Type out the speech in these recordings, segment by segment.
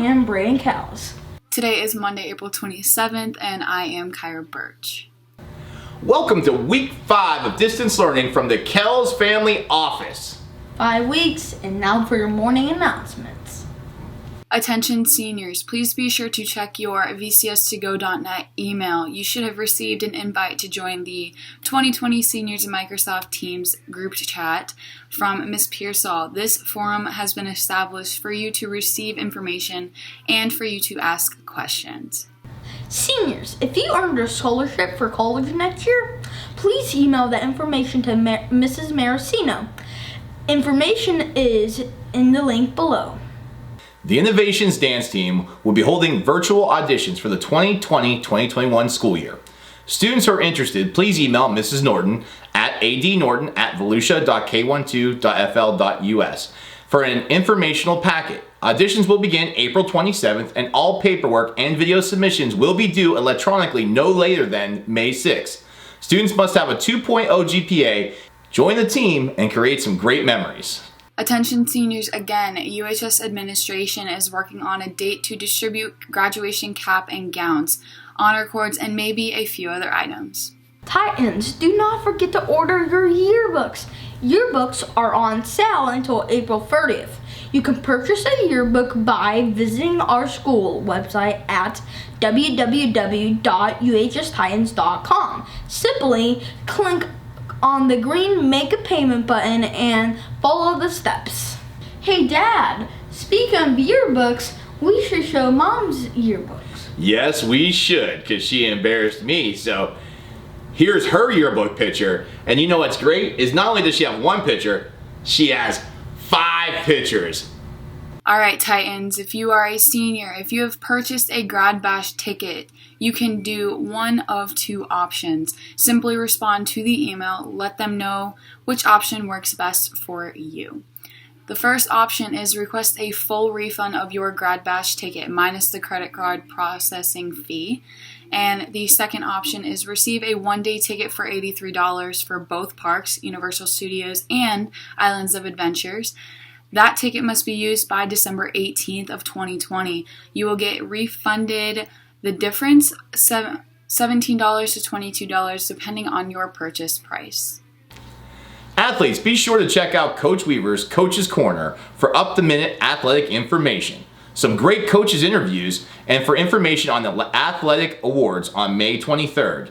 am Brayden Kells. Today is Monday, April 27th, and I am Kyrah Burch. Welcome to week 5 of distance learning from the Kells family office. 5 weeks, and now for your morning announcements. Attention seniors, please be sure to check your vcs2go.net email. You should have received an invite to join the 2020 Seniors in Microsoft Teams group chat from Ms. Pearsall. This forum has been established for you to receive information and for you to ask questions. Seniors, if you earned a scholarship for college next year, please email that information to Mrs. Marracino. Information is in the link below. The Innovations Dance Team will be holding virtual auditions for the 2020-2021 school year. Students who are interested, please email Mrs. Norton at adnorton@volusia.k12.fl.us for an informational packet. Auditions will begin April 27th, and all paperwork and video submissions will be due electronically no later than May 6th. Students must have a 2.0 GPA, join the team, and create some great memories. Attention seniors, again, UHS administration is working on a date to distribute graduation cap and gowns, honor cords, and maybe a few other items. Titans, do not forget to order your yearbooks. Yearbooks are on sale until April 30th. You can purchase a yearbook by visiting our school website at www.uhstitans.com. Simply click on the green Make a Payment button and follow the steps. Hey Dad, speaking of yearbooks, we should show Mom's yearbooks. Yes, we should, because she embarrassed me. So here's her yearbook picture. And you know what's great is not only does she have one picture, she has 5 pictures. All right, Titans, if you are a senior, if you have purchased a Grad Bash ticket, you can do one of 2 options. Simply respond to the email, let them know which option works best for you. The first option is request a full refund of your Grad Bash ticket minus the credit card processing fee. And the second option is receive a one-day ticket for $83 for both parks, Universal Studios and Islands of Adventures. That ticket must be used by December 18th of 2020. You will get refunded the difference, $17 to $22, depending on your purchase price. Athletes, be sure to check out Coach Weaver's Coach's Corner for up-to-minute athletic information, some great coaches interviews, and for information on the athletic awards on May 23rd.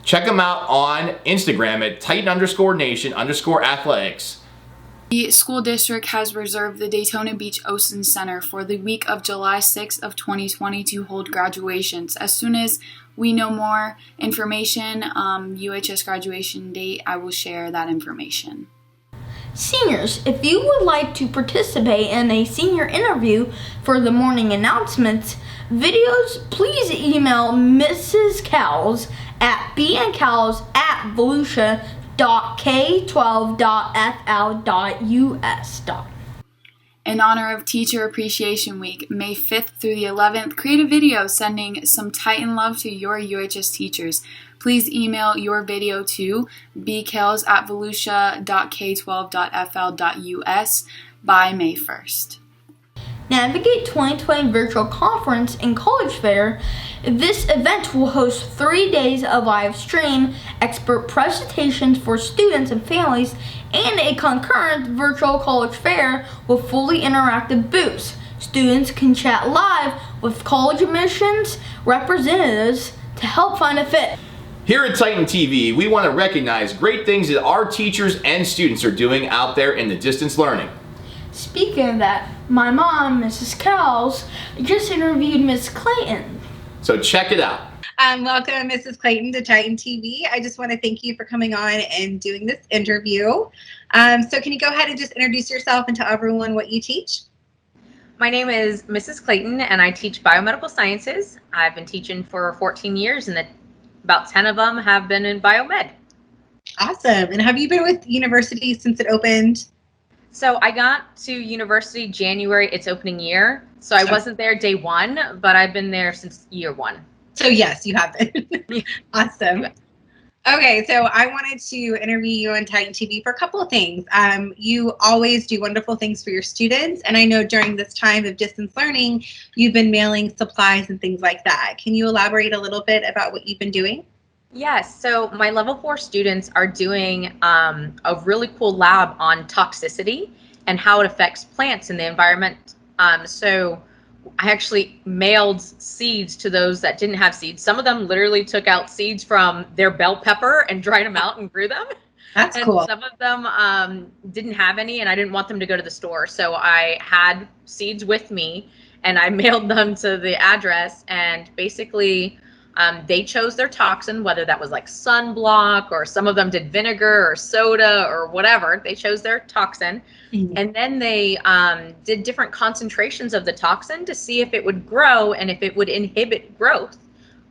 Check them out on Instagram at Titan_Nation_athletics. The school district has reserved the Daytona Beach Ocean Center for the week of July 6th of 2020 to hold graduations. As soon as we know more information, UHS graduation date, I will share that information. Seniors, if you would like to participate in a senior interview for the morning announcements videos, please email Mrs. Kells at bnkells@k12.fl.us. In honor of Teacher Appreciation Week, May 5th through the 11th, create a video sending some Titan love to your UHS teachers. Please email your video to bkells@volusia.k12.fl.us by May 1st. Navigate 2020 Virtual Conference and College Fair. This event will host 3 days of live stream, expert presentations for students and families, and a concurrent virtual college fair with fully interactive booths. Students can chat live with college admissions representatives to help find a fit. Here at Titan TV, we want to recognize great things that our teachers and students are doing out there in the distance learning. Speaking of that, my mom, Mrs. Kells, just interviewed Miss Clayton. So check it out. Welcome, Mrs. Clayton, to Titan TV. I just want to thank you for coming on and doing this interview. So can you go ahead and just introduce yourself and tell everyone what you teach? My name is Mrs. Clayton, and I teach biomedical sciences. I've been teaching for 14 years, and about 10 of them have been in biomed. Awesome. And have you been with university since it opened? So I got to university January, its opening year. So I wasn't there day 1, but I've been there since year 1. So yes, you have been. Awesome. Okay, so I wanted to interview you on Titan TV for a couple of things. You always do wonderful things for your students, and I know during this time of distance learning, you've been mailing supplies and things like that. Can you elaborate a little bit about what you've been doing? Yes, so my level 4 students are doing a really cool lab on toxicity and how it affects plants in the environment. So I actually mailed seeds to those that didn't have seeds. Some of them literally took out seeds from their bell pepper and dried them out and grew them. That's And cool. some of them didn't have any, and I didn't want them to go to the store. So I had seeds with me, and I mailed them to the address. And basically, they chose their toxin, whether that was like sunblock, or some of them did vinegar or soda or whatever. They chose their toxin. Mhm. And then they did different concentrations of the toxin to see if it would grow and if it would inhibit growth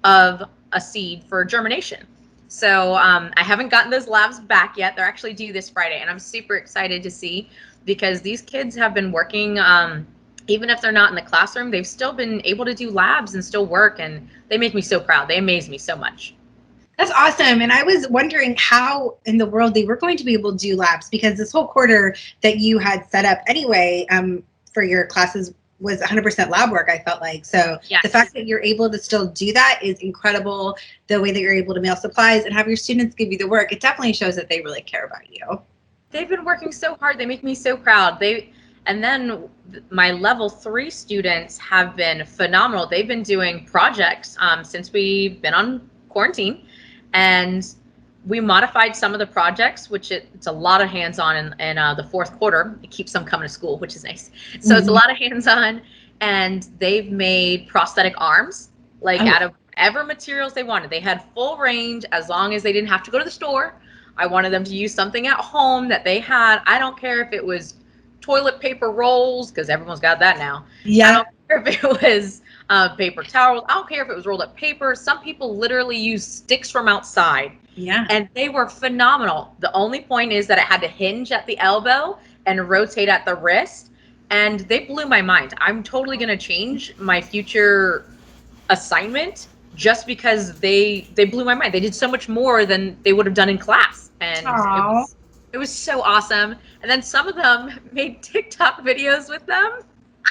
of a seed for germination. So I haven't gotten those labs back yet. They're actually due this Friday, and I'm super excited to see, because these kids have been working, even if they're not in the classroom, they've still been able to do labs and still work, and they make me so proud. They amaze me so much. That's awesome. And I was wondering how in the world they were going to be able to do labs, because this whole quarter that you had set up anyway for your classes was 100% lab work, I felt like. So Yes. The fact that you're able to still do that is incredible. The way that you're able to mail supplies and have your students give you the work, it definitely shows that they really care about you. They've been working so hard. They make me so proud. And then my level 3 students have been phenomenal. They've been doing projects since we've been on quarantine, and we modified some of the projects, which it's a lot of hands-on in the fourth quarter. It keeps them coming to school, which is nice. So It's a lot of hands-on, and they've made prosthetic arms, like out of whatever materials they wanted. They had full range as long as they didn't have to go to the store. I wanted them to use something at home that they had. I don't care if it was toilet paper rolls, because everyone's got that now. Yeah. I don't care if it was paper towels. I don't care if it was rolled up paper. Some people literally use sticks from outside. Yeah. And they were phenomenal. The only point is that it had to hinge at the elbow and rotate at the wrist. And they blew my mind. I'm totally going to change my future assignment just because they blew my mind. They did so much more than they would have done in class. And it was so awesome. And then some of them made TikTok videos with them.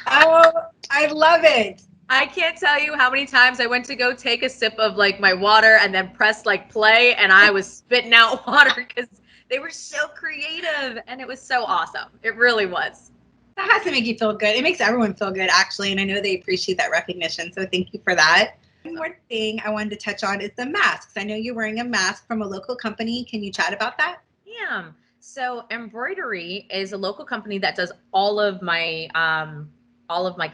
Oh, I love it. I can't tell you how many times I went to go take a sip of like my water and then press like play, and I was spitting out water because they were so creative, and it was so awesome. It really was. That has to make you feel good. It makes everyone feel good, actually, and I know they appreciate that recognition, so thank you for that. One more thing I wanted to touch on is the masks. I know you're wearing a mask from a local company. Can you chat about that? Yeah. So Embroidery is a local company that does all of my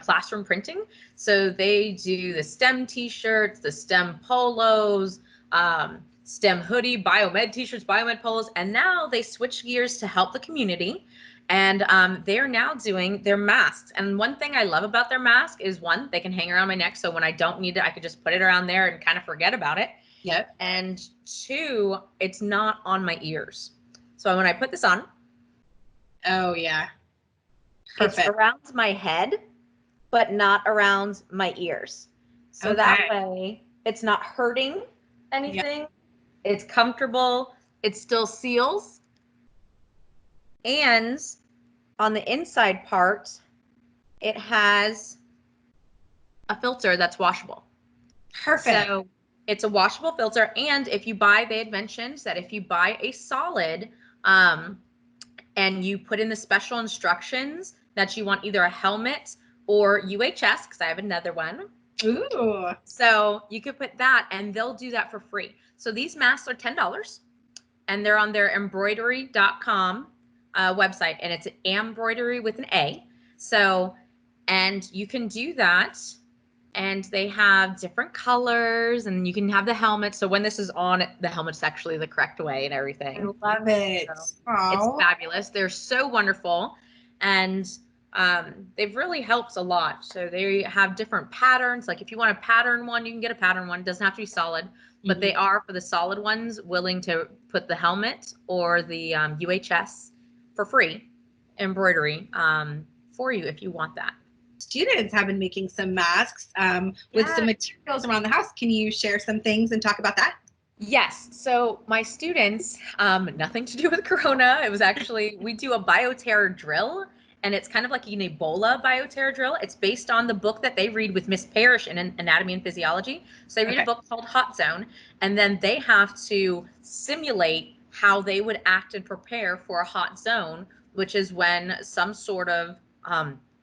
classroom printing. So they do the STEM t-shirts, the STEM polos, STEM hoodie, biomed t-shirts, biomed polos, and now they switch gears to help the community. And they're now doing their masks. And one thing I love about their mask is, one, they can hang around my neck. So when I don't need it, I could just put it around there and kind of forget about it. Yep. And two, it's not on my ears. So when I put this on, oh yeah, perfect. It's around my head, but not around my ears. So that way it's not hurting anything. Yep. It's comfortable. It still seals. And on the inside part, it has a filter that's washable. Perfect. So it's a washable filter. And if you buy, they had mentioned that if you buy a solid, and you put in the special instructions that you want either a helmet or UHS, because I have another one. Ooh. So you could put that, and they'll do that for free. So these masks are $10, and they're on their embroidery.com website, and it's embroidery with an A. So, and you can do that. And they have different colors, and you can have the helmet. So when this is on, the helmet's actually the correct way and everything. I love it. So it's fabulous. They're so wonderful. And they've really helped a lot. So they have different patterns. Like if you want a pattern one, you can get a pattern one. It doesn't have to be solid. But they are, for the solid ones, willing to put the helmet or the UHS for free embroidery for you if you want that. Students have been making some masks with some materials around the house. Can you share some things and talk about that? Yes. So my students, nothing to do with Corona. It was actually, we do a Bioterror Drill, and it's kind of like an Ebola Bioterror Drill. It's based on the book that they read with Miss Parrish in Anatomy and Physiology. So they read a book called Hot Zone, and then they have to simulate how they would act and prepare for a hot zone, which is when some sort of,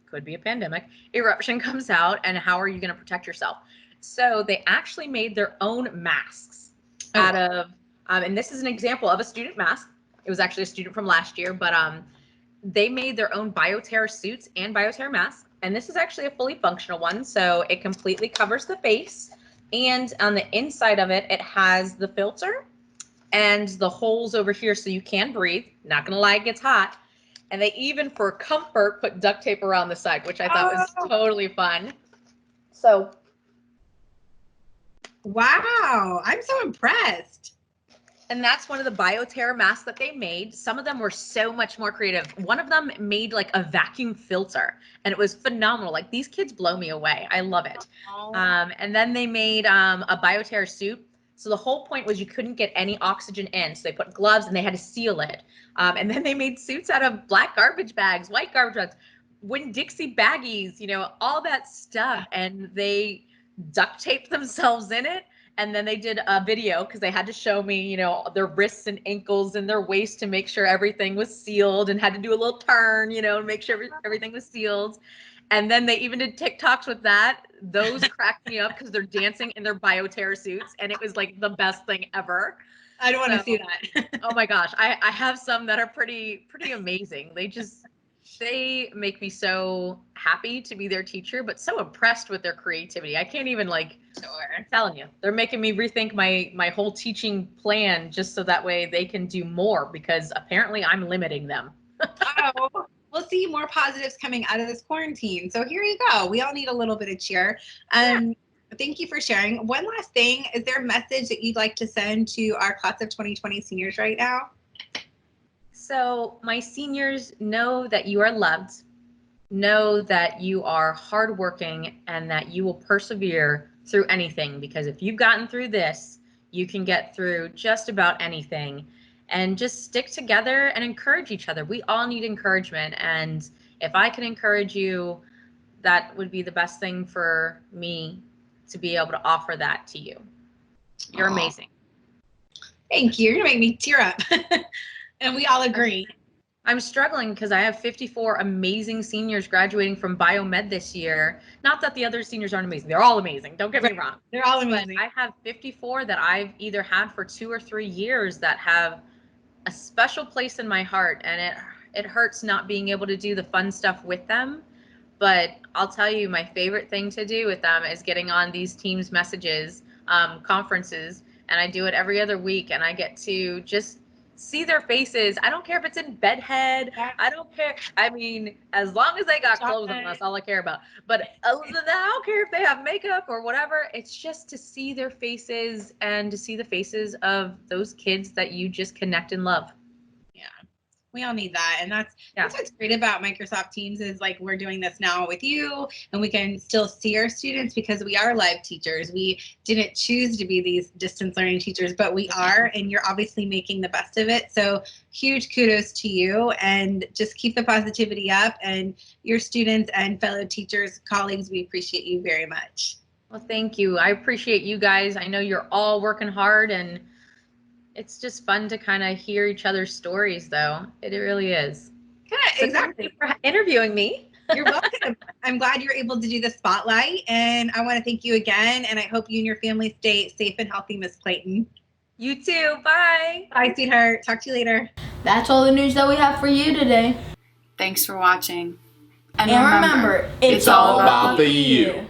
could be a pandemic, eruption comes out, and how are you going to protect yourself? So they actually made their own masks out of, and this is an example of a student mask. It was actually a student from last year, but they made their own Bioterror suits and Bioterror masks. And this is actually a fully functional one. So it completely covers the face. And on the inside of it, it has the filter and the holes over here so you can breathe. Not gonna lie, it gets hot. And they even, for comfort, put duct tape around the side, which I thought was totally fun. So. Wow, I'm so impressed. And that's one of the Bioterror masks that they made. Some of them were so much more creative. One of them made like a vacuum filter, and it was phenomenal. Like, these kids blow me away. I love it. And then they made a Bioterror suit. So the whole point was you couldn't get any oxygen in. So they put gloves and they had to seal it. And then they made suits out of black garbage bags, white garbage bags, Winn-Dixie baggies, you know, all that stuff. And they duct taped themselves in it. And then they did a video because they had to show me, you know, their wrists and ankles and their waist to make sure everything was sealed, and had to do a little turn, you know, and make sure everything was sealed. And then they even did TikToks with that. Those cracked me up because they're dancing in their Bioterror suits, and it was like the best thing ever. I don't want to see that. Oh my gosh. I have some that are pretty amazing. They make me so happy to be their teacher, but so impressed with their creativity. I can't even I'm telling you, they're making me rethink my whole teaching plan just so that way they can do more, because apparently I'm limiting them. Oh, we'll see more positives coming out of this quarantine. So here you go. We all need a little bit of cheer. Thank you for sharing. One last thing, is there a message that you'd like to send to our class of 2020 seniors right now? So my seniors, know that you are loved, know that you are hardworking, and that you will persevere through anything, because if you've gotten through this, you can get through just about anything. And just stick together and encourage each other. We all need encouragement. And if I can encourage you, that would be the best thing for me to be able to offer that to you. You're amazing. Thank you. You're going to make me tear up. And we all agree. I'm struggling because I have 54 amazing seniors graduating from biomed this year. Not that the other seniors aren't amazing. They're all amazing. Don't get me wrong. They're all amazing. But I have 54 that I've either had for 2 or 3 years that have a special place in my heart. And it hurts not being able to do the fun stuff with them. But I'll tell you, my favorite thing to do with them is getting on these Teams messages, conferences. And I do it every other week. And I get to just see their faces. I don't care if it's in bedhead. I don't care. I mean, as long as they got clothes on, that's all I care about. But other than that, I don't care if they have makeup or whatever. It's just to see their faces and to see the faces of those kids that you just connect and love. Yeah, we all need that. And that's what's great about Microsoft Teams, is like, we're doing this now with you, and we can still see our students because we are live teachers. We didn't choose to be these distance learning teachers, but we are, and you're obviously making the best of it. So huge kudos to you, and just keep the positivity up. And your students and fellow teachers, colleagues, we appreciate you very much. Well, thank you. I appreciate you guys. I know you're all working hard, and it's just fun to kind of hear each other's stories, though. It really is. Yeah, So exactly. thank you for interviewing me. You're welcome. I'm glad you're able to do the spotlight, and I want to thank you again, and I hope you and your family stay safe and healthy, Miss Clayton. You too. Bye. Bye, sweetheart. Talk to you later. That's all the news that we have for you today. Thanks for watching. And remember, it's all about the you.